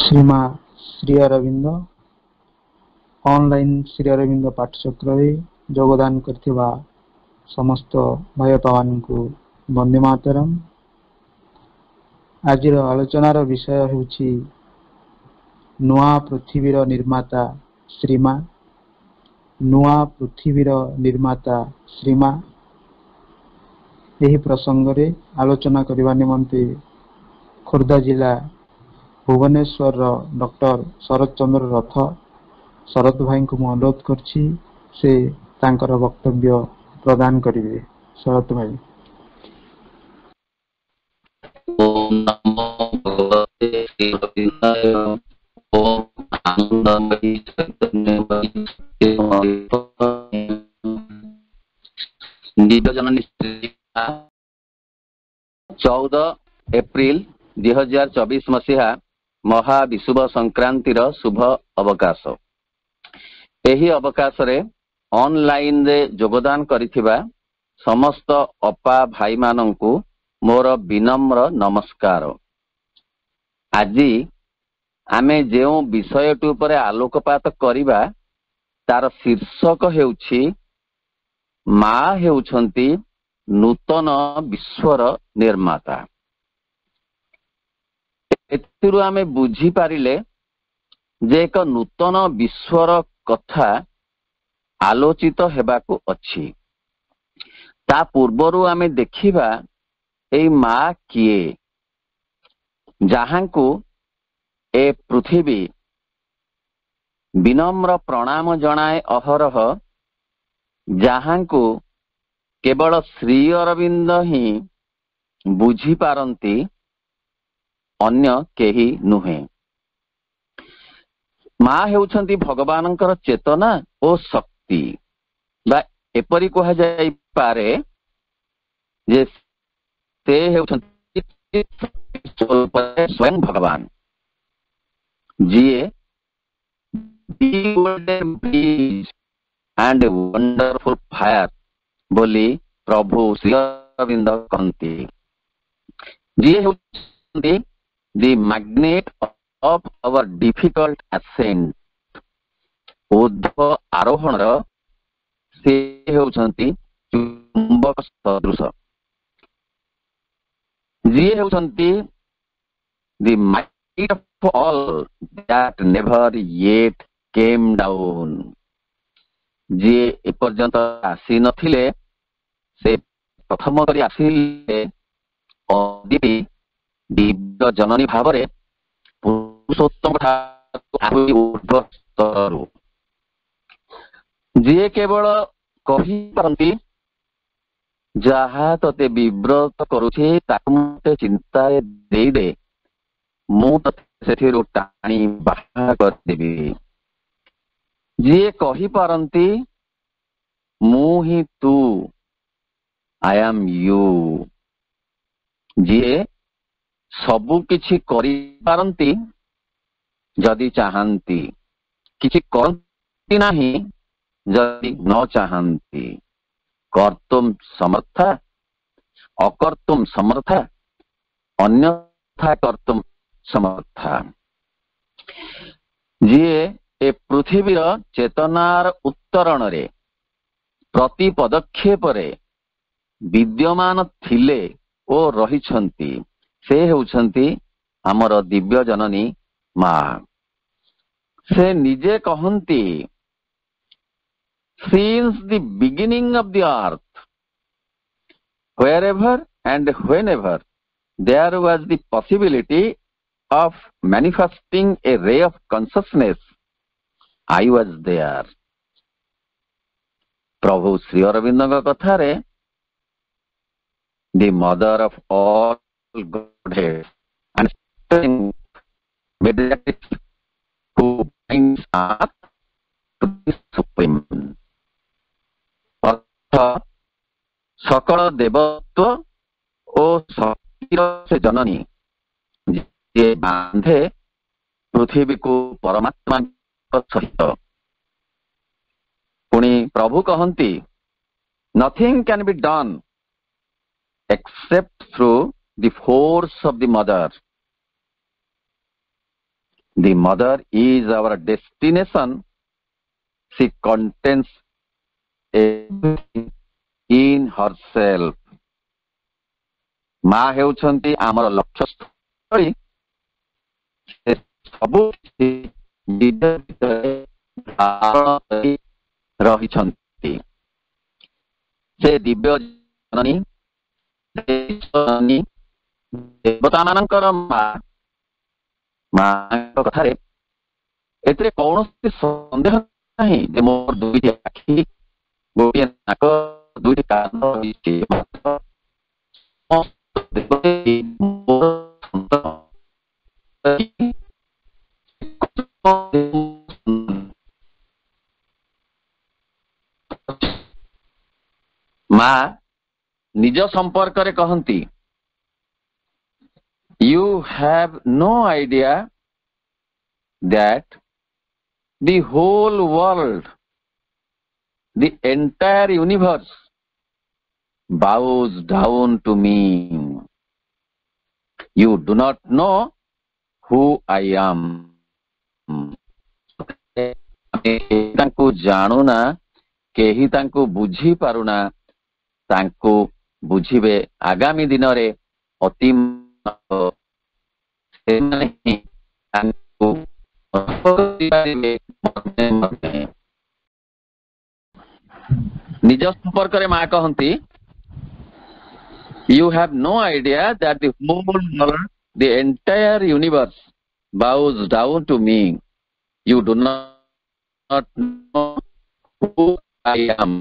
श्रीमा Shri Arvind online Shri Arvind पाठचक्र योगदान करथिबा समस्त भाई पावन को वंदे मातरम। आज आलोचनार विषय होछि नुआ पृथ्वीर निर्माता श्रीमा। नुआ पृथ्वीर निर्माता श्रीमा यही प्रसंग रे आलोचना करबा निमंते खोर्धा जिला भुवनेश्वर डॉक्टर शरद चंद्र रथ शरद भाई को अनुरोध करछि से तांकर वक्तव्य प्रदान करिवे। शरद भाई। ओम नमो भगवते श्रीरविंदाय। ओम आनंदमयी चैतन्यमयी दिव्य जननी 14 एप्रिल 2024 मसीहा महाविषुव संक्रांतिर शुभ अवकाश। एही अवकाश रे ऑनलाइन रे योगदान करिथिबा समस्त अपा भाई माननकु मोर विनम्र नमस्कार। आज आमे जेउ विषयटी उपरे आलोकपात करिबा तार शीर्षक हेउछि मा हेउछंती नूतन विश्वर निर्माता। एथिरु आमे बुझी पारिले जे एक नूतन विश्वर कथा आलोचित हेबाकु अछि। ता पूर्वरु आमे देखिबा ए मा किए जहांकु ए पृथ्वी विनम्र प्रणाम जनाए अहरह, जहांकु केवल श्री अरविंद ही बुझी पारंती अन्य केही नुहे। मा हेउछंती भगवानंकर चेतना ओ शक्ति बा एपरि कहा जाय पारे जे ते हेउछंती स्वयं भगवान जिए एंड वंडरफुल फायर बोली प्रभु श्री अरविंद कहती। जिए हेउछंती the magnet of our difficult ascent। ऊर्ध्व आरोहण से हेउछंती चुंबक सदृश। जी हेउछंती the might of all that never yet came down। जी एपर्यंत आसी नथिले से प्रथम करी आसिले अदिति दिव्य जननी भावरे पुरुषोत्तम ऊर्ध्व स्तरु। जी केवल कही पारंती जहा तते विव्रत करुछे ताकु मते चिंता देई दे, मु तते सेथिरु टाणी बाहर कर देबी। जी कही पारंती मु ही तू, आई एम यू। जी सबु किछि करि पारंती जदि चाहंती, किछि करंती नाही जदि न चाहंती। कर्तुम समर्था अकर्तुम समर्था अन्यथा कर्तुम समर्था। जी ए पृथ्वीर चेतनार उत्तरण रे प्रति पदक्षेप रे विद्यमान थिले ओ रहिछंती से हेउछंती हमर दिव्य जननी मा। से निजे कहंती since the beginning of the earth wherever and whenever there was the possibility of manifesting a ray of consciousness, I was there। प्रभु श्री अरविंद कथा रे the mother of all godhead and mediatrix who brings earth to the supreme। सकल देवत्व ओ शक्तिर से जननी जे बांधे पृथ्वी को परमात्मा सहित। पुणी प्रभु कहंती nothing can be done except through the force of the mother। The mother is our destination. She contains everything in herself. ମା ହେଉଛନ୍ତି ଆମର ଲକ୍ଷ୍ୟସ୍ଥଳୀ। ସେ ସବୁ କିଛି ନିଜ ଭିତରେ ଧାରଣ କରି ରହିଛନ୍ତି। ସେ ଦିବ୍ୟ ଜନନୀ, ଦେବତା ମାନଙ୍କର ମା। ମାଙ୍କ କଥାରେ ଏଥିରେ କୌଣସି ସନ୍ଦେହ ନାହିଁ ଯେ ମୋର ଦୁଇଟି ଆଖି, ଗୋଟିଏ ନାକ, ଦୁଇଟି କାନ ରହିଛି। ମା ନିଜ ସମ୍ପର୍କରେ କହନ୍ତି, you have no idea that the whole world, the entire universe bows down to me. You do not know who I am. ତାଙ୍କୁ ଜାଣୁନା, କେହି ତାଙ୍କୁ ବୁଝି ପାରୁନା। ତାଙ୍କୁ ବୁଝିବେ ଆଗାମୀ ଦିନରେ ଅତି ସେମାନେ ହିଁ ତାଙ୍କୁ ନିଜ ସମ୍ପର୍କରେ ମା କହନ୍ତି, you have no idea that the whole world, the entire universe bows down to me. You do not know who I am.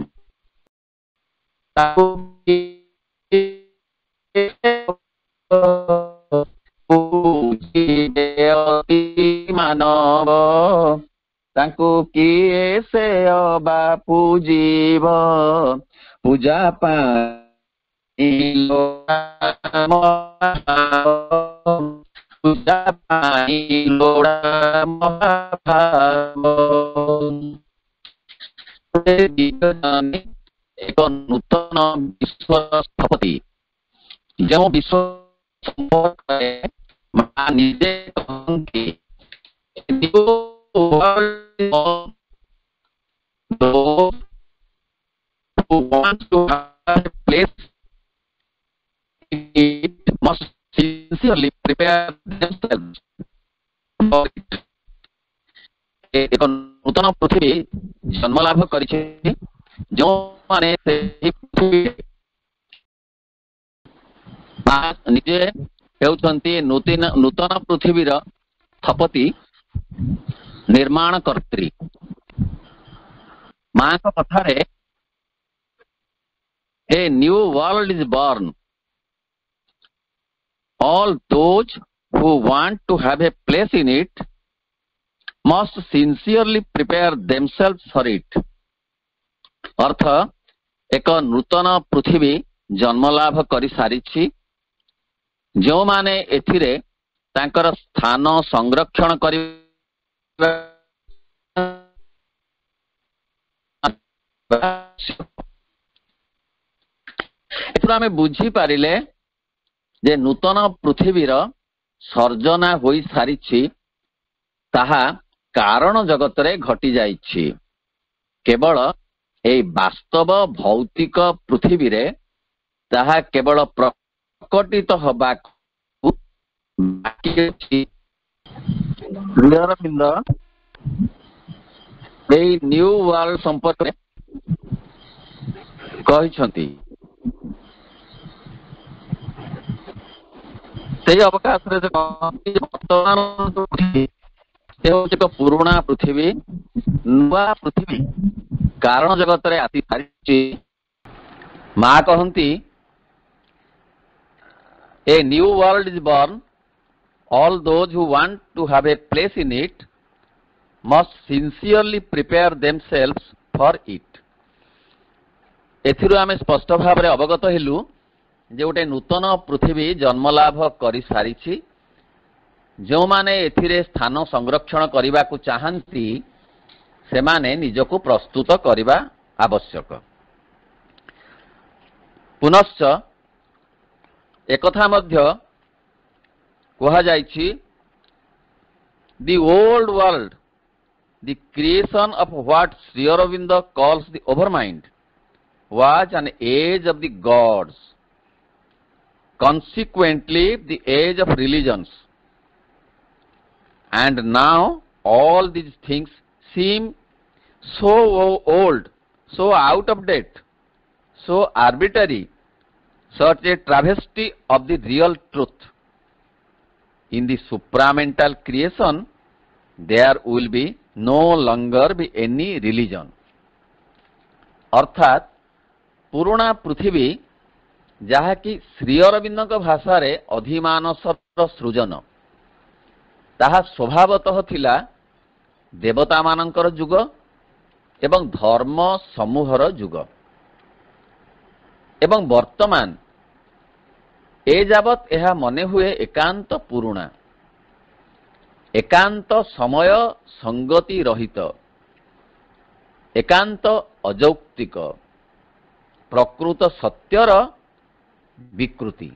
ମାନବ ତାଙ୍କୁ କିଏ ସେ ଅବା ପୂଜିବ, ପୂଜା ପାଇଁ ପୂଜା ପାଇଁ ଲୋଡ଼ା ମହାଭାବ। ଏକ ନୂତନ ବିଶ୍ୱର ସ୍ଥପତି। ଯେଉଁ ବିଶ୍ୱ ସମ୍ପର୍କରେ ମା ନିଜେ କହନ୍ତି, who wants to have a place it must sincerely prepare themselves for it. ଏକ ନୂତନ ପୃଥିବୀ ଜନ୍ମ ଲାଭ କରିଛି। ଯେଉଁମାନେ ସେହି ପୃଥିବୀ ନିଜେ ହେଉଛନ୍ତି ନୂତନ ପୃଥିବୀର ସ୍ଥପତି, ନିର୍ମାଣ କର୍ତ୍ରୀ। ମାଙ୍କ କଥାରେ a new world is born. All those who want to have a place in it must sincerely prepare themselves for it. ଅର୍ଥ, ଏକ ନୂତନ ପୃଥିବୀ ଜନ୍ମଲାଭ କରିସାରିଛି। ଯେଉଁମାନେ ଏଥିରେ ତାଙ୍କର ସ୍ଥାନ ସଂରକ୍ଷଣ କରିବା ଏଥିରୁ ଆମେ ବୁଝିପାରିଲେ ଯେ ନୂତନ ପୃଥିବୀର ସର୍ଜନା ହୋଇସାରିଛି, ତାହା କାରଣ ଜଗତରେ ଘଟି ଯାଇଛି। କେବଳ ଏହି ବାସ୍ତବ ଭୌତିକ ପୃଥିବୀରେ ତାହା କେବଳ ପ୍ରକଟିତ ହେବାକୁ ବାକି ଅଛି। ଶ୍ରୀଅରବିନ୍ଦ ଏହି ନ୍ୟୁ ୱାର୍ଲଡ ସମ୍ପର୍କରେ କହିଛନ୍ତି। ସେହି ଅବକାଶରେ ସେ ବର୍ତ୍ତମାନ ସେ ହେଉଛି ଏକ ପୁରୁଣା ପୃଥିବୀ, ନୂଆ ପୃଥିବୀ କାରଣ ଜଗତରେ ଆସି ସାରିଛି। ମା କହନ୍ତି, a new world is born. All those who want to have a place in it must sincerely prepare themselves for it. ଏଥିରୁ ଆମେ ସ୍ପଷ୍ଟ ଭାବରେ ଅବଗତ ହେଲୁ ଯେ ଗୋଟେ ନୂତନ ପୃଥିବୀ ଜନ୍ମଲାଭ କରିସାରିଛି। ଯେଉଁମାନେ ଏଥିରେ ସ୍ଥାନ ସଂରକ୍ଷଣ କରିବାକୁ ଚାହାନ୍ତି, ସେମାନେ ନିଜକୁ ପ୍ରସ୍ତୁତ କରିବା ଆବଶ୍ୟକ। ପୁନଶ୍ଚ ଏକଥା ମଧ୍ୟ କୁହାଯାଇଛି The old world, the creation of what Sri Aurobindo calls the overmind, was an age of the gods, consequently the age of religions. And now all these things seem so old, so out of date, so arbitrary, such a travesty of the real truth. In the supramental creation, there will be no longer be any religion. अर्थात पुराणा पृथ्वी जहाँकि श्री अरविंद भाषा रे अधिमानसर सृजन ताहा स्वभावतः थिला देवता मानकर जुग एवं धर्म समूहर जुग एवं वर्तमान ए जावत एहा मने हुए एकांत पुरुणा एकांत समय संगति रहित एकांत अजौक्तिक प्रकृत सत्यर विकृति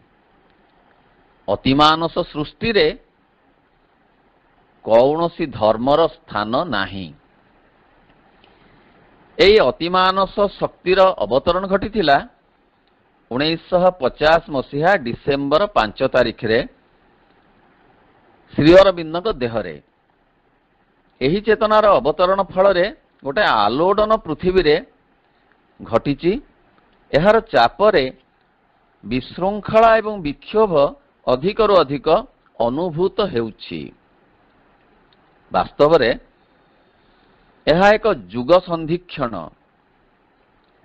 अतिमानस सृष्टि रे कौनसी धर्मर स्थान नाही। एई अतिमानस शक्तिर अवतरण घटिथिला 1950 मसीहा डिसेम्बर 5 तारिख रे श्री अरविंद देहरे। एही चेतनार अवतरण फल रे गोटे आलोडन पृथ्वी रे घटिची। एहार चापरे विशृंखला एवं विक्षोभ अधिकरु अधिक अनुभूत हेउछि। वास्तव रे एहा एक जुग संधिक्षण।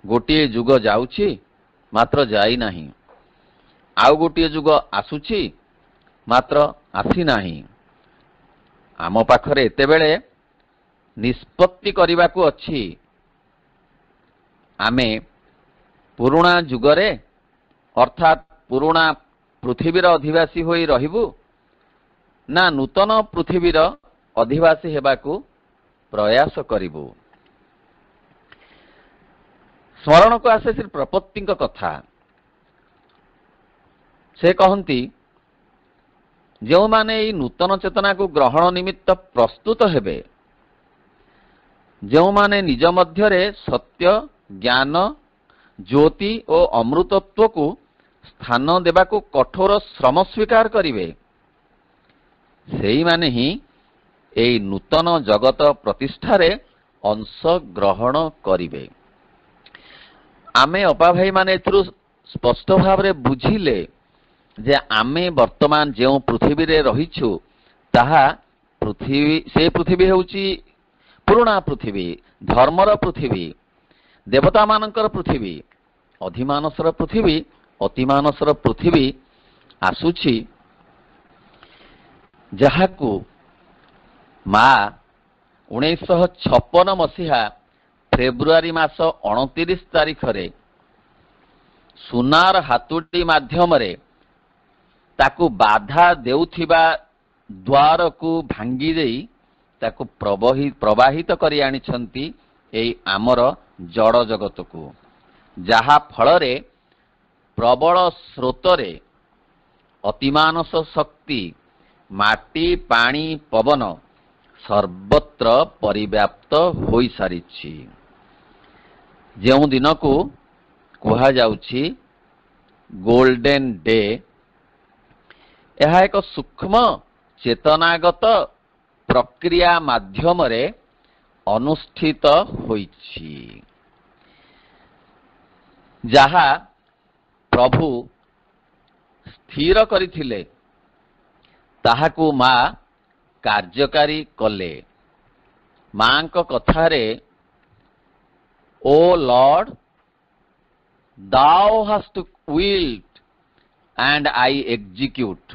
गोटे जुग जाउछि मात्र जाई नाही, आउ गोटे जुग आसुछि मात्र आसी नाही। आम पाखरे एतेबेले निष्पत्ति करिबाकू अछि। आमे पुरुणा जुगरे अर्थात पुरुणा पृथ्वीर अधिवासी होई रहिबु ना नूतन पृथ्वीर अधिवासी हेबाकू प्रयास करिबु। स्मरण को आसे श्री प्रपत्ति कथा। से कहती जो माने ई नूतन चेतना को ग्रहण निमित्त प्रस्तुत हेबे, जो माने निज मध्यरे सत्य ज्ञान ज्योति और अमृतत्व को स्थान देबाकू कठोर श्रम स्वीकार करिवे, सेई माने ही एई नूतन जगत प्रतिष्ठारे अंश ग्रहण करिवे। आमे अपा भाई माने एथुरु स्पष्ट भाव रे बुझिले जे आमे वर्तमान जो पृथ्वी रे रहिछु ताहा पृथ्वी से पृथ्वी हेउची पुराणा पृथ्वी, धर्मर पृथ्वी, देवता मानकर पृथ्वी, अधिमानसर पृथ्वी, अतिमानसर पृथ्वी आसुछि, जहाकू मा 1956 मसीहा फेब्रुआरी मास 29 तारिख रे सुनार हातुटी माध्यम रे ताकू बाधा देउथिबा द्वार को भांगी देई ताकू प्रवाहित करी आनिछंती एई आमर जड़ जगत को, जहा फल रे प्रबल स्रोतरे अतिमानस शक्ति माटी पानी पवन सर्वत्र परिव्याप्त होई सारिछि। जो दिन को कहा जाउछि गोल्डन डे, यह एक सूक्ष्म चेतनागत प्रक्रिया माध्यम रे अनुष्ठित होइछि, जहा प्रभु स्थिर करिथिले ताहाकू मा कार्यकारी कले। मां को कथा रे ओ Lord thou hast willed and I execute,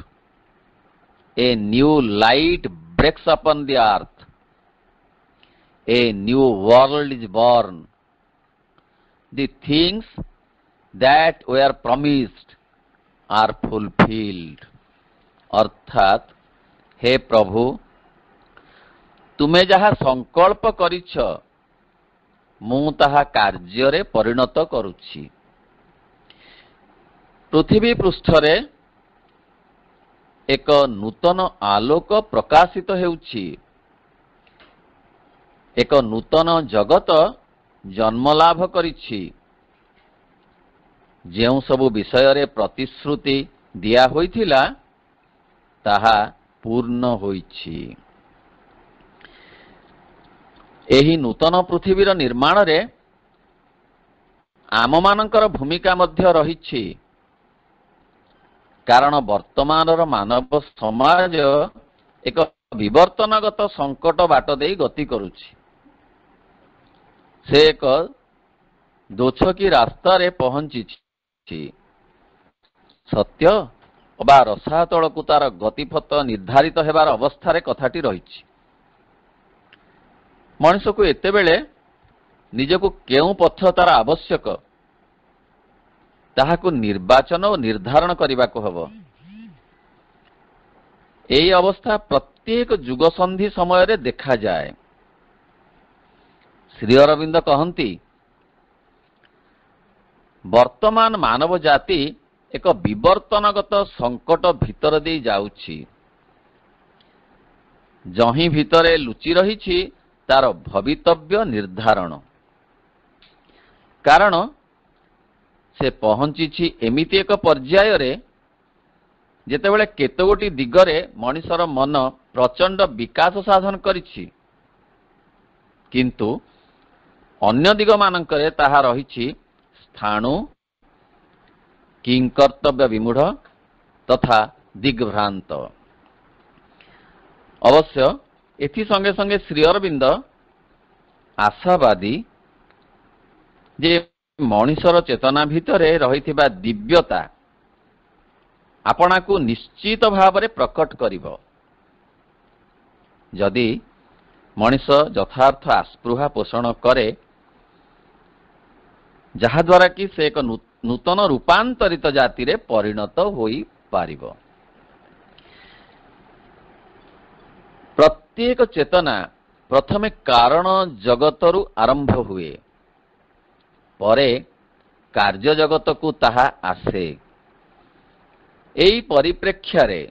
a new light breaks upon the earth, a new world is born, the things that were promised are fulfilled। अर्थात हे प्रभु तुमे जहा संकल्प करिछ मु ताहा कार्य रे परिणत करुछि। पृथ्वी पृष्ठरे ଏକ ନୂତନ ଆଲୋକ ପ୍ରକାଶିତ ହେଉଛି। ଏକ ନୂତନ ଜଗତ ଜନ୍ମଲାଭ କରିଛି। ଯେଉଁ ସବୁ ବିଷୟରେ ପ୍ରତିଶ୍ରୁତି ଦିଆ ହୋଇଥିଲା ତାହା ପୂର୍ଣ୍ଣ ହୋଇଛି। ଏହି ନୂତନ ପୃଥିବୀର ନିର୍ମାଣରେ ଆମମାନଙ୍କର ଭୂମିକା ମଧ୍ୟ ରହିଛି। କାରଣ ବର୍ତ୍ତମାନର ମାନବ ସମାଜ ଏକ ବିବର୍ତ୍ତନଗତ ସଙ୍କଟ ବାଟ ଦେଇ ଗତି କରୁଛି। ସେ ଏକ ଦୋଛକି ରାସ୍ତାରେ ପହଞ୍ଚିଛି। ସତ୍ୟ ବା ରସାତଳକୁ ତାର ଗତିପଥ ନିର୍ଦ୍ଧାରିତ ହେବାର ଅବସ୍ଥାରେ କଥାଟି ରହିଛି। ମଣିଷକୁ ଏତେବେଳେ ନିଜକୁ କେଉଁ ପଥ ତାର ଆବଶ୍ୟକ ତାହାକୁ ନିର୍ବାଚନ ଓ ନିର୍ଦ୍ଧାରଣ କରିବାକୁ ହେବ। ଏହି ଅବସ୍ଥା ପ୍ରତ୍ୟେକ ଯୁଗସନ୍ଧି ସମୟରେ ଦେଖାଯାଏ। ଶ୍ରୀ ଅରବିନ୍ଦ କହନ୍ତି, ବର୍ତ୍ତମାନ ମାନବ ଜାତି ଏକ ବିବର୍ତ୍ତନଗତ ସଙ୍କଟ ଭିତର ଦେଇ ଯାଉଛି। ଯହିଁ ଭିତରେ ଲୁଚି ରହିଛି ତାର ଭବିତବ୍ୟ ନିର୍ଦ୍ଧାରଣ। କାରଣ ସେ ପହଞ୍ଚିଛି ଏମିତି ଏକ ପର୍ଯ୍ୟାୟରେ ଯେତେବେଳେ କେତେଗୋଟି ଦିଗରେ ମଣିଷର ମନ ପ୍ରଚଣ୍ଡ ବିକାଶ ସାଧନ କରିଛି, କିନ୍ତୁ ଅନ୍ୟ ଦିଗମାନଙ୍କରେ ତାହା ରହିଛି ସ୍ଥାଣୁ, କିଂକର୍ତ୍ତବ୍ୟ ବିମୂଢ଼ ତଥା ଦିଗ୍ଭ୍ରାନ୍ତ। ଅବଶ୍ୟ ଏଥି ସଙ୍ଗେ ସଙ୍ଗେ ଶ୍ରୀ ଅରବିନ୍ଦ ଆଶାବାଦୀ ଯେ ମଣିଷର ଚେତନା ଭିତରେ ରହିଥିବା ଦିବ୍ୟତା ଆପଣାକୁ ନିଶ୍ଚିତ ଭାବରେ ପ୍ରକଟ କରିବ। ଯଦି ମଣିଷ ଯଥାର୍ଥ ଆସ୍ପୃହା ପୋଷଣ କରେ, ଯାହାଦ୍ୱାରା କି ସେ ଏକ ନୂତନ ରୂପାନ୍ତରିତ ଜାତିରେ ପରିଣତ ହୋଇପାରିବ। ପ୍ରତ୍ୟେକ ଚେତନା ପ୍ରଥମେ କାରଣ ଜଗତରୁ ଆରମ୍ଭ ହୁଏ, ପରେ କାର୍ଯ୍ୟ ଜଗତକୁ ତାହା ଆସେ। ଏହି ପରିପ୍ରେକ୍ଷ୍ୟରେ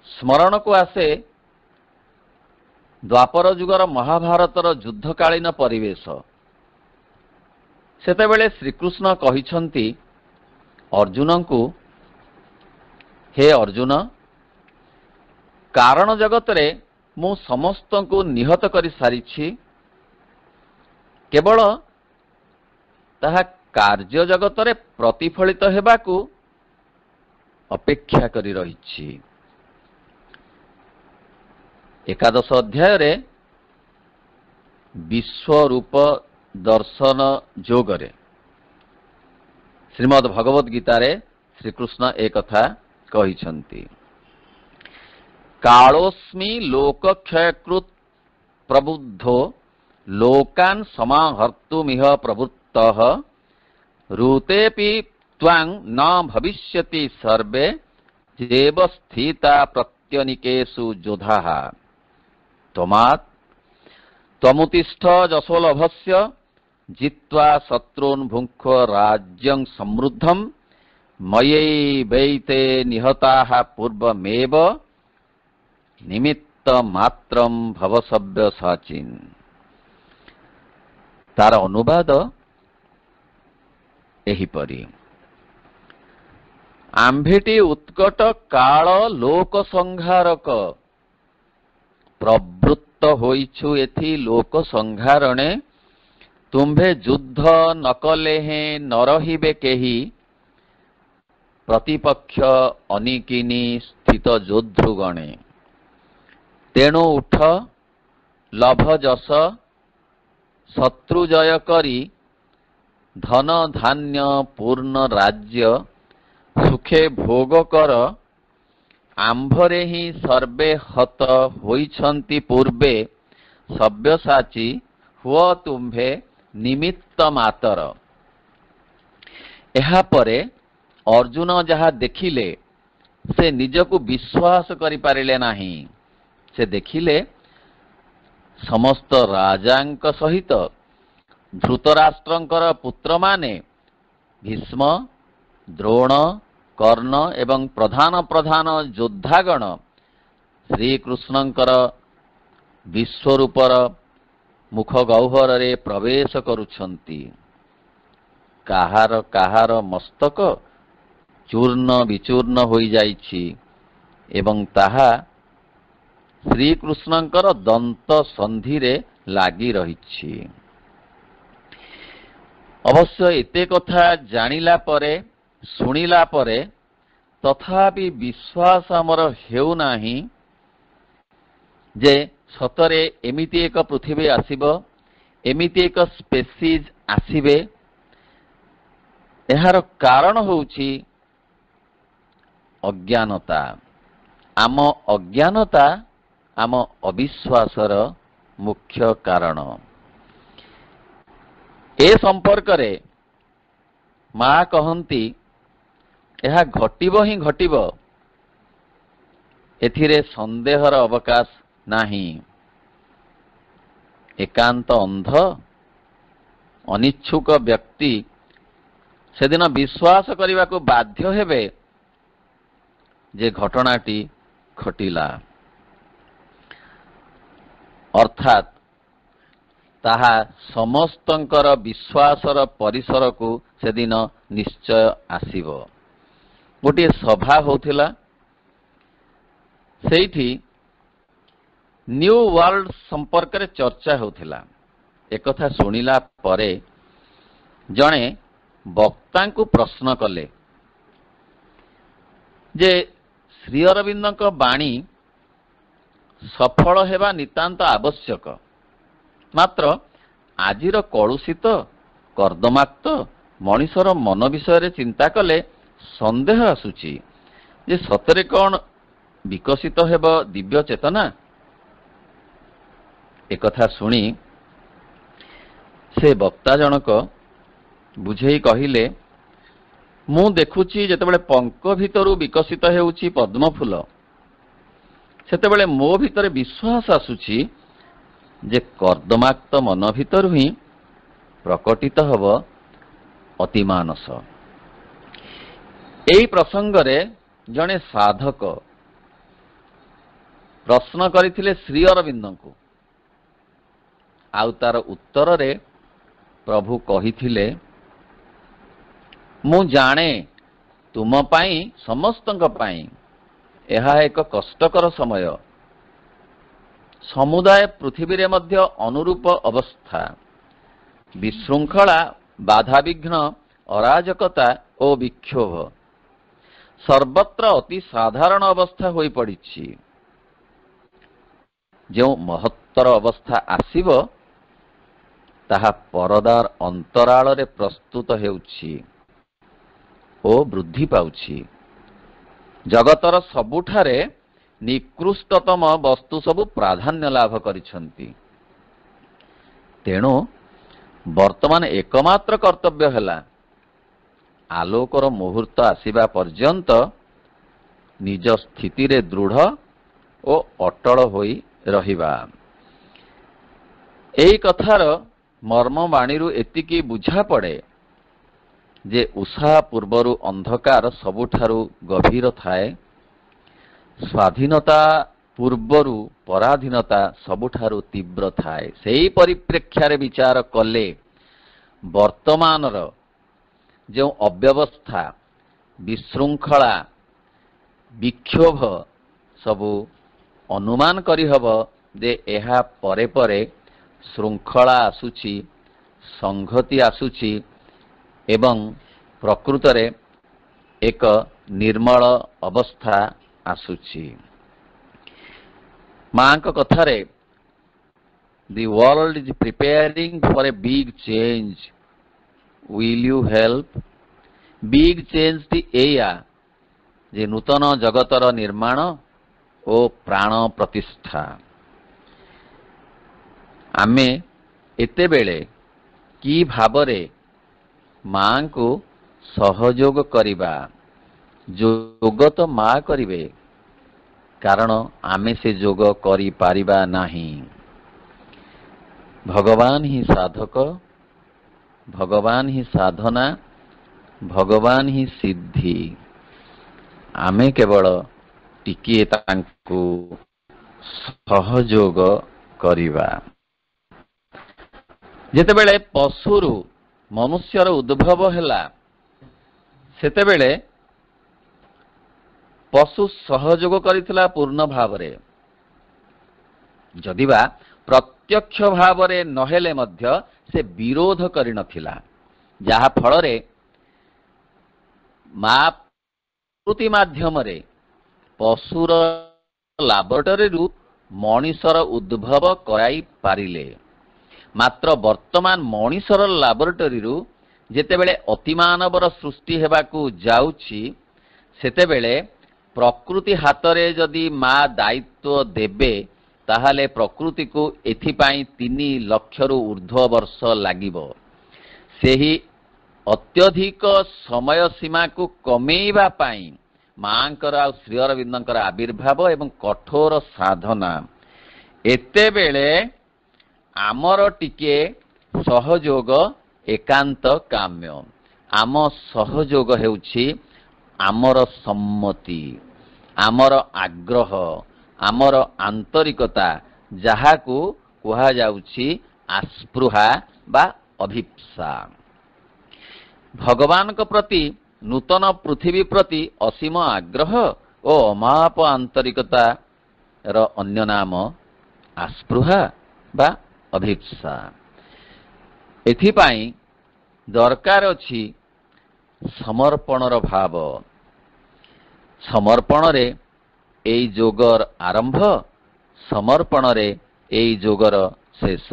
ସ୍ମରଣକୁ ଆସେ ଦ୍ୱାପର ଯୁଗର ମହାଭାରତର ଯୁଦ୍ଧକାଳୀନ ପରିବେଶ। ସେତେବେଳେ ଶ୍ରୀକୃଷ୍ଣ କହିଛନ୍ତି ଅର୍ଜୁନଙ୍କୁ, ହେ ଅର୍ଜୁନ, କାରଣ ଜଗତରେ ମୁଁ ସମସ୍ତଙ୍କୁ ନିହତ କରିସାରିଛି, କେବଳ ତାହା କାର୍ଯ୍ୟ ଜଗତରେ ପ୍ରତିଫଳିତ ହେବାକୁ ଅପେକ୍ଷା କରି ରହିଛି। ଏକାଦଶ ଅଧ୍ୟାୟରେ ବିଶ୍ୱରୂପ ଦର୍ଶନ ଯୋଗରେ ଶ୍ରୀମଦ୍ ଭଗବତ ଗୀତାରେ ଶ୍ରୀକୃଷ୍ଣ ଏକଥା କହିଛନ୍ତି। କାଳୋସ୍ମି ଲୋକକ୍ଷୟକୃତ୍ ପ୍ରବୁଦ୍ଧୋ ଲୋକାନ୍ ସମାହର୍ତ୍ତୁମିହ ପ୍ରବୃତ୍ତଃ ଋତେପି ତ୍ୱାଂ ନ ଭବିଷ୍ୟତି ସର୍ବେ ଯେବ ସ୍ଥିତା ପ୍ରତ୍ୟନିକେଷୁ ଯୋଧାଃ ତମାତ୍ ତ୍ୱମୁତିଷ୍ଠ ଯଶୋଲଭସ୍ୟ ଜିତ୍ୱା ଶତ୍ରୁନ୍ ଭୁଙ୍କ୍ଷ ରାଜ୍ୟଂ ସମୃଦ୍ଧଂ ମୟୈବୈତେ ନିହତାଃ ପୂର୍ବମେବ ନିମିତ୍ତ ମାତ୍ରଂ ଭବସବ୍ୟସାଚିନ୍। ତାର ଅନୁବାଦ ଏହିପରି। ଆମ୍ଭେଟି ଉତ୍କଟ କାଳ ଲୋକ ସଂହାରକ, ପ୍ରବୃତ୍ତ ହୋଇଛୁ ଏଥି ଲୋକ ସଂହାରଣେ, ତୁମ୍ଭେ ଯୁଦ୍ଧ ନ କଲେ ହେଁ ନ ରହିବେ କେହି, ପ୍ରତିପକ୍ଷ ଅନିକିନି ସ୍ଥିତ ଯୋଦ୍ଧୃଗଣେ। ତେଣୁ ଉଠ, ଲଭ ଯଶ, ଶତ୍ରୁ ଜୟ କରି, ଧନ ଧାନ୍ୟ ପୂର୍ଣ୍ଣ ରାଜ୍ୟ ସୁଖେ ଭୋଗ କର, ଆମ୍ଭରେ ହିଁ ସର୍ବେ ହତ ହୋଇଛନ୍ତି ପୂର୍ବେ, ସବ୍ୟସାଚୀ ହୁଅ ତୁମ୍ଭେ ନିମିତ୍ତ ମାତର। ଏହାପରେ ଅର୍ଜୁନ ଯାହା ଦେଖିଲେ ସେ ନିଜକୁ ବିଶ୍ୱାସ କରିପାରିଲେ ନାହିଁ। ସେ ଦେଖିଲେ ସମସ୍ତ ରାଜାଙ୍କ ସହିତ ଧୃତରାଷ୍ଟ୍ରଙ୍କର ପୁତ୍ରମାନେ ଭୀଷ୍ମ, ଦ୍ରୋଣ, କର୍ଣ୍ଣ ଏବଂ ପ୍ରଧାନ ପ୍ରଧାନ ଯୋଦ୍ଧାଗଣ ଶ୍ରୀକୃଷ୍ଣଙ୍କର ବିଶ୍ୱରୂପର ମୁଖ ଗହ୍ୱରରେ ପ୍ରବେଶ କରୁଛନ୍ତି। କାହାର କାହାର ମସ୍ତକ ଚୂର୍ଣ୍ଣ ବିଚୂର୍ଣ୍ଣ ହୋଇଯାଇଛି ଏବଂ ତାହା ଶ୍ରୀକୃଷ୍ଣଙ୍କର ଦନ୍ତ ସନ୍ଧିରେ ଲାଗି ରହିଛି। ଅବଶ୍ୟ ଏତେ କଥା ଜାଣିଲା ପରେ ଶୁଣିଲା ପରେ ତଥାପି ବିଶ୍ୱାସ ଆମର ହେଉନାହିଁ ଯେ ସତରେ ଏମିତି ଏକ ପୃଥିବୀ ଆସିବ, ଏମିତି ଏକ ସ୍ପେସିସ୍ ଆସିବେ। ଏହାର କାରଣ ହେଉଛି ଅଜ୍ଞାନତା। ଆମ ଅଜ୍ଞାନତା ଆମ ଅବିଶ୍ୱାସର ମୁଖ୍ୟ କାରଣ। ଏ ସମ୍ପର୍କରେ ମା କହନ୍ତି ଏହା ଘଟିବ ହିଁ ଘଟିବ, ଏଥିରେ ସନ୍ଦେହର ଅବକାଶ ନାହିଁ। ଏକାନ୍ତ ଅନ୍ଧ ଅନିଚ୍ଛୁକ ବ୍ୟକ୍ତି ସେଦିନ ବିଶ୍ୱାସ କରିବାକୁ ବାଧ୍ୟ ହେବେ ଯେ ଘଟଣାଟି ଘଟିଲା, ଅର୍ଥାତ୍ ତାହା ସମସ୍ତଙ୍କର ବିଶ୍ୱାସର ପରିସରକୁ ସେଦିନ ନିଶ୍ଚୟ ଆସିବ। ଗୋଟିଏ ସଭା ହେଉଥିଲା, ସେଇଠି ନ୍ୟୁ ୱାର୍ଲଡ ସମ୍ପର୍କରେ ଚର୍ଚ୍ଚା ହେଉଥିଲା। ଏକଥା ଶୁଣିଲା ପରେ ଜଣେ ବକ୍ତାଙ୍କୁ ପ୍ରଶ୍ନ କଲେ ଯେ ଶ୍ରୀ ଅରବିନ୍ଦଙ୍କ ବାଣୀ ସଫଳ ହେବା ନିତାନ୍ତ ଆବଶ୍ୟକ, ମାତ୍ର ଆଜିର କଳୁଷିତ କର୍ଦ୍ଦମାକ୍ତ ମଣିଷର ମନ ବିଷୟରେ ଚିନ୍ତା କଲେ ସନ୍ଦେହ ଆସୁଛି ଯେ ସତରେ କ'ଣ ବିକଶିତ ହେବ ଦିବ୍ୟ ଚେତନା। ଏକଥା ଶୁଣି ସେ ବକ୍ତା ଜଣକ ବୁଝେଇ କହିଲେ, ମୁଁ ଦେଖୁଛି ଯେତେବେଳେ ପଙ୍କ ଭିତରୁ ବିକଶିତ ହେଉଛି ପଦ୍ମଫୁଲ, ସେତେବେଳେ ମୋ ଭିତରେ ବିଶ୍ୱାସ ଆସୁଛି ଯେ କର୍ଦ୍ଦମାକ୍ତ ମନ ଭିତରୁ ହିଁ ପ୍ରକଟିତ ହେବ ଅତିମାନସ। ଏହି ପ୍ରସଙ୍ଗରେ ଜଣେ ସାଧକ ପ୍ରଶ୍ନ କରିଥିଲେ ଶ୍ରୀ ଅରବିନ୍ଦଙ୍କୁ, ଆଉ ତାର ଉତ୍ତରରେ ପ୍ରଭୁ କହିଥିଲେ, ମୁଁ ଜାଣେ ତୁମ ପାଇଁ ସମସ୍ତଙ୍କ ପାଇଁ ଏହା ଏକ କଷ୍ଟକର ସମୟ। ସମୁଦାୟ ପୃଥିବୀରେ ମଧ୍ୟ ଅନୁରୂପ ଅବସ୍ଥା, ବିଶୃଙ୍ଖଳା, ବାଧାବିଘ୍ନ, ଅରାଜକତା ଓ ବିକ୍ଷୋଭ ସର୍ବତ୍ର ଅତି ସାଧାରଣ ଅବସ୍ଥା ହୋଇପଡ଼ିଛି। ଯେଉଁ ମହତ୍ତର ଅବସ୍ଥା ଆସିବ ତାହା ପରଦାର ଅନ୍ତରାଳରେ ପ୍ରସ୍ତୁତ ହେଉଛି ଓ ବୃଦ୍ଧି ପାଉଛି। ଜଗତର ସବୁଠାରେ ନିକୃଷ୍ଟତମ ବସ୍ତୁ ସବୁ ପ୍ରାଧାନ୍ୟ ଲାଭ କରିଛନ୍ତି। ତେଣୁ ବର୍ତ୍ତମାନ ଏକମାତ୍ର କର୍ତ୍ତବ୍ୟ ହେଲା ଆଲୋକର ମୁହୂର୍ତ୍ତ ଆସିବା ପର୍ଯ୍ୟନ୍ତ ନିଜ ସ୍ଥିତିରେ ଦୃଢ଼ ଓ ଅଟଳ ହୋଇ ରହିବା। ଏହି କଥାର ମର୍ମବାଣୀରୁ ଏତିକି ବୁଝାପଡ଼େ ଯେ ଉଷା ପୂର୍ବରୁ ଅନ୍ଧକାର ସବୁଠାରୁ ଗଭୀର ଥାଏ, ସ୍ୱାଧୀନତା ପୂର୍ବରୁ ପରାଧୀନତା ସବୁଠାରୁ ତୀବ୍ର ଥାଏ। ସେହି ପରିପ୍ରେକ୍ଷୀରେ ବିଚାର କଲେ ବର୍ତ୍ତମାନର ଯେଉଁ ଅବ୍ୟବସ୍ଥା, ବିଶୃଙ୍ଖଳା, ବିକ୍ଷୋଭ ସବୁ ଅନୁମାନ କରିହେବ ଯେ ଏହା ପରେ ପରେ ଶୃଙ୍ଖଳା ଆସୁଛି, ସଂହତି ଆସୁଛି ଏବଂ ପ୍ରକୃତରେ ଏକ ନିର୍ମଳ ଅବସ୍ଥା ଆସୁଛି। ମାଙ୍କ କଥାରେ the world is preparing for a big change. Will you help? big change ଟି ଏଇଆ ଯେ ନୂତନ ଜଗତର ନିର୍ମାଣ ଓ ପ୍ରାଣ ପ୍ରତିଷ୍ଠା। ଆମେ ଏତେବେଳେ କି ଭାବରେ ମାଙ୍କୁ ସହଯୋଗ କରିବା? ଯୋଗ ତ ମା କରିବେ, କାରଣ ଆମେ ସେ ଯୋଗ କରିପାରିବା ନାହିଁ। ଭଗବାନ ହିଁ ସାଧକ, ଭଗବାନ ହିଁ ସାଧନା, ଭଗବାନ ହିଁ ସିଦ୍ଧି। आमे केवल टिकिए तांकु सहयोग करिबा। जेतेबेले पशुरु मनुष्यर उद्भव हैला सेतेबेले पशु सहयोग करिथिला पूर्ण भावरे, जदिबा प्रत्यक्ष भावरे नहेले मध्य से विरोध करि नथिला, जहा फलरे मा प्रकृति माध्यमरे पशुर लाबोरेटरी मनीषर उद्भव कराई पारिले। मात्र वर्तमान मनीषर लाबोरेटरी जेतेबेले अतिमानवर सृष्टि हेबाकू जाउछि सेतेबेले प्रकृति हातरे जदि मा दायित्व देबे ताहाले प्रकृति को एथिपाई 3 लक्षरु ऊर्ध्व वर्ष लागिबो। सेही अत्यधिक समय सीमा को कमेइबा पाई मांकर आ श्री अरविंदंकर आविर्भाव एवं कठोर साधना। एतेबेले आमर टिके सहयोग एकांत काम्य। आम सहयोग हेउछि आमर सम्मति, आमर आग्रह, आमर आंतरिकता, जहाकू कुहा जाउछि आस्पृहा बा अभिप्सा। भगवान को प्रति नूतन पृथ्वी प्रति असीम आग्रह और अमाप आंतरिकता र अन्य नाम आस्पृहा बा अभिप्सा। एथिपाई दरकार अछि समर्पणर भाव। समर्पण रे एई जोगर आरंभ, समर्पण रे एई जोगर शेष।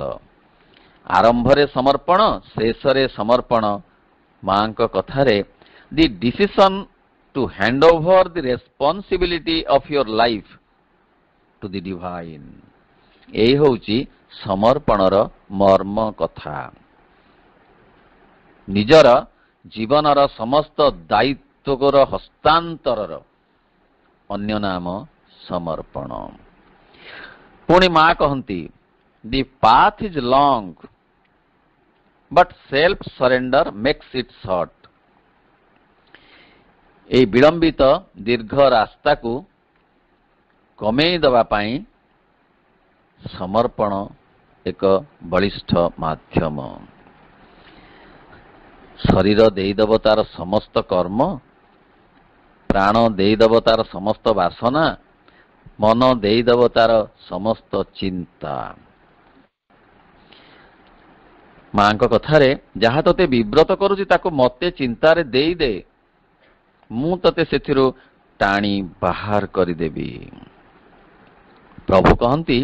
आरंभ रे समर्पण, शेष रे समर्पण। मां को कथारे the decision to hand over the responsibility of your life to the divine, एई होउची समर्पणर मर्म कथा। निजर जीवनर समस्त दायित्वर हस्तांतरर अन्य नाम समर्पण। पुणी मां कहती the path is long but self surrender makes it short. ए विलंबित दीर्घ रास्ता को कमेई दबा पाई समर्पण एक बलिष्ठ माध्यम। शरीर देईदब तार समस्त कर्म, प्राण देईदब तार समस्त वासना, मन देईदब तार समस्त चिंता। मां को कथारे जहा तते विव्रत करूची ताको मते चिंतारे देई दे, मु तते सेथिरु टाणी बाहर करिदेबी। प्रभु कहती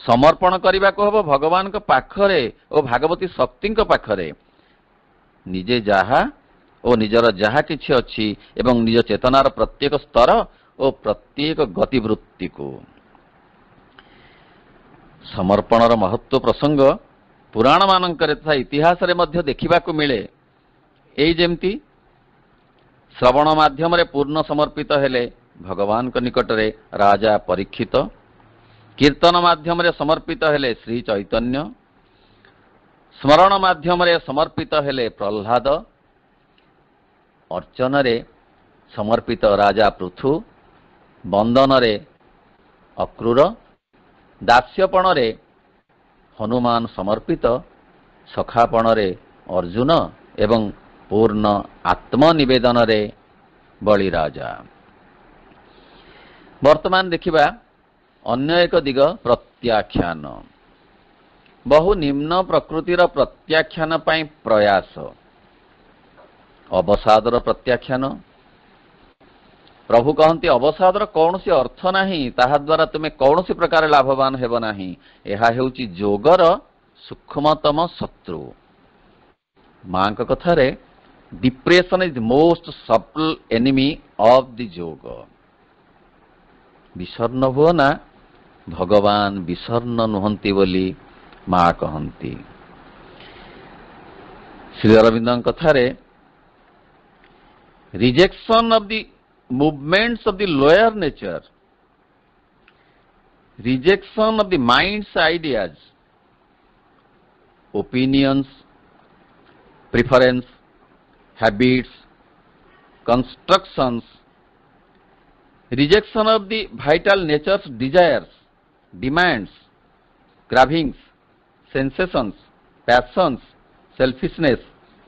समर्पण करने को हब भगवान को पाखरे और भागवती शक्ति को पाखरे। निजे जहा और निजर जहा किछि अछि एवं निज चेतनार प्रत्येक स्तर और प्रत्येक गतिवृत्ति को। समर्पणर महत्व प्रसंग पुराण मानंकरे तथा इतिहास रे मध्य देखिबा को मिले। एई जेमती श्रवण माध्यम रे पूर्ण समर्पित हेले भगवान को निकट रे राजा परीक्षित, कीर्तन माध्यम रे समर्पित हेले श्री चैतन्य, स्मरण माध्यम रे समर्पित हेले प्रह्लाद, अर्चन रे समर्पित राजा पृथु, बंदन रे अक्रूर, दास्यपण रे हनुमान समर्पित, सखापण रे अर्जुन एवं पूर्ण आत्मनिवेदन रे बलिराजा। वर्तमान देखिबा अन्य एक दिग प्रत्याख्यान। बहु निम्न प्रकृतिर प्रत्याख्यान पाई प्रयास। अवसादर प्रत्याख्यान। प्रभु कहती अवसादर कौन सी अर्थ नहीं, ताहा द्वारा तुम्हें कौन सी प्रकार लाभवान हेब नहीं। यह हेउची जोगर सूक्ष्मतम शत्रु। मां को कथारे depression is most subtle enemy of the yoga. विषर्ण हुओ ना, भगवान विषर्ण नुहंती बोली मां कहती। श्री अरविंद कथारे rejection of the movements of the lower nature, rejection of the mind's ideas, opinions, preference, habits, constructions Rejection of the vital nature's desires, demands, cravings, sensations, passions, selfishness,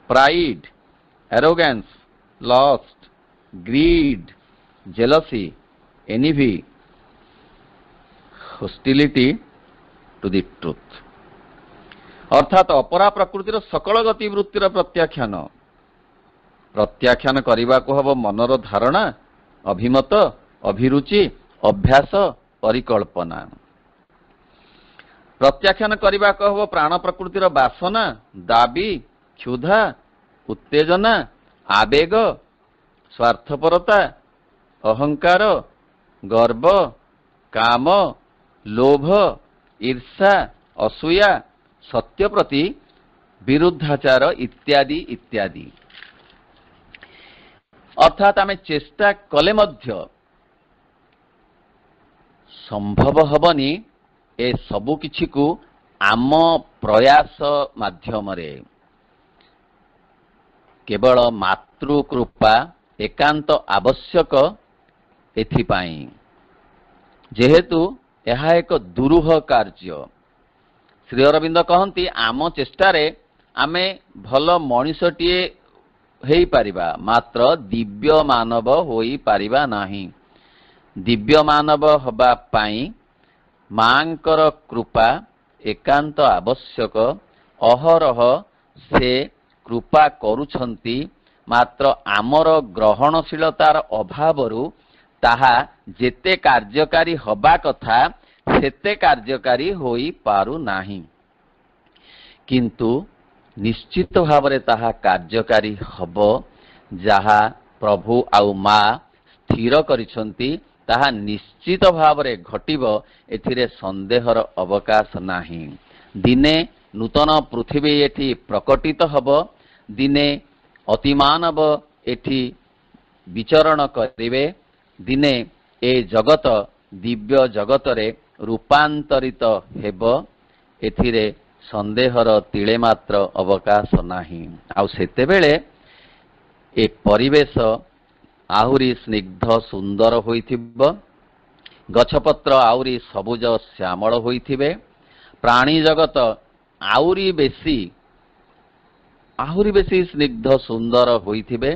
pride, arrogance, lust, greed, jealousy, envy, hostility to the truth. अर्थात अपरा प्रकृतिर सकल गतिवृत्तिर प्रत्याख्यान करने को हम मनर धारणा, अभिमत, अभिरुचि, अभ्यास, परिकल्पना। प्रत्याख्यान करने को हम प्राण प्रकृतिर वासना, दाबी, क्षुधा, उत्तेजना, आवेग, स्वार्थपरता, अहंकार, गर्व, काम, लोभ, ईर्षा, असूया, सत्य प्रति विरुद्धाचार इत्यादि इत्यादि। अर्थात आमे चेष्टा कले मध्य संभव हबनी ए सबु किछि को आम प्रयास माध्यम रे केवल मातृकृपा एकांत आवश्यक एथिपाई, जेहेतु यह एक दुरूह कार्य। श्री अरविंद कहती आम चेष्टारे आमे भल मनीषटीए हेई पारिबा, मात्र दिव्य मानव होई पारिबा नाही। दिव्य मानव हबा पाई मांकर कृपा एकांत आवश्यक। अहरह से कृपा करुछंती, मात्र आमर ग्रहणशीलतार अभावरु ताहा जेते कार्यकारी हबा कथा सेते कार्यकारी होई पारु नाही। किंतु निश्चित भावरे ताहा कार्यकारी हब, जहा प्रभु आउ मा स्थिर करिछंती ताहा निश्चित भावरे घटिब, एथिरे संदेहर अवकाश नाही। दिने नूतन पृथ्वी एठी प्रकटित हब, दिने अतिमानव एठी विचरण करिवे, दिने ए जगत दिव्य जगतरे रूपांतरित हेब, एथिरे संदेहर तिले मात्र अवकाश नाही। आउ सेतेबेले ए परिवेश आहुरी स्निग्ध सुंदर होइथिब, गछपत्र आहुरी सबुज श्यामल होइथिबे, प्राणी जगत आहुरी बेसी स्निग्ध सुंदर होइथिबे,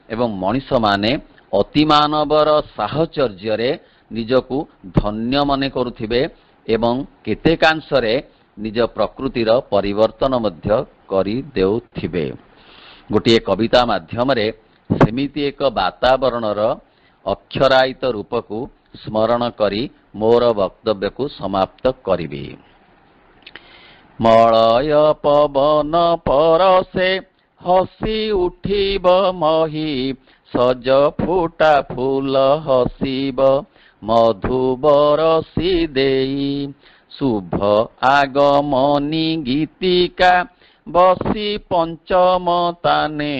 एवं मनुष्य माने अतिमानवर साहचर्य निजकु धन्य मने करुथिबे एवं केतेकांशरे निज प्रकृतिर परिवर्तन मध्य करि देउथिबे। गोटे कविता माध्यम रे सेमिति एक वातावरणर अक्षरायित रूपकु स्मरण करी मोर वक्तव्य को समाप्त करिबी। मलय पवन परसे हसी उठिब मही, सज फुटा फूल हसीब मधु बरसी देई। शुभ आगमनी गीतिका बसी पंचम ताने,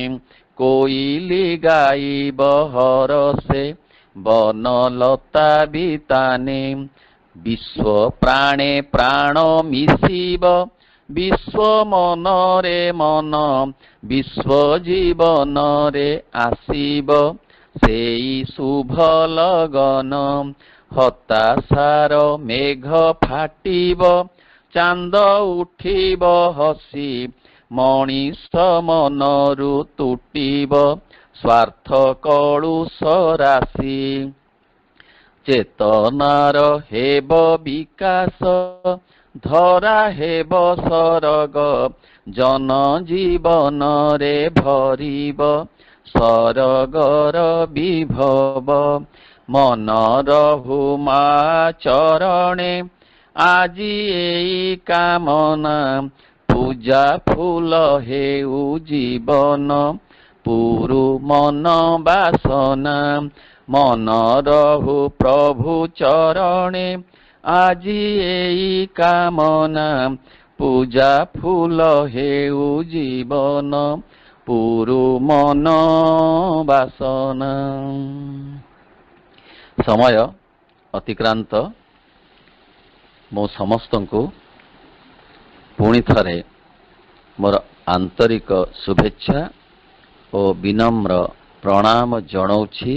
कोइली गाइब हरसे बनलता बिताने। विश्व प्राणे प्राण मिशिब, विश्व मन रे मन, विश्व जीवन रे आसीब। सेई शुभ लगन हताशार मेघ फाटिब, चांद उठिब हसी मनीष मनरु तुटिब। स्वार्थ कलुष राशि चेतनार हेब विकास, धरा हेब सरग जन जीवन रे भरिब। सरगर विभव मन रहु मा चरणे, आजी एई कामना पूजा फूल हेउ जीवन। पुरु मन बासना मन रहु प्रभु चरणे, आजी एई कामना पूजा फूल हेउ जीवन। पुरु मन बासना। समय अतिक्रांत। मो समस्तंकु पुणी थरे मोर आंतरिक शुभेच्छा और विनम्र प्रणाम जणाउछि।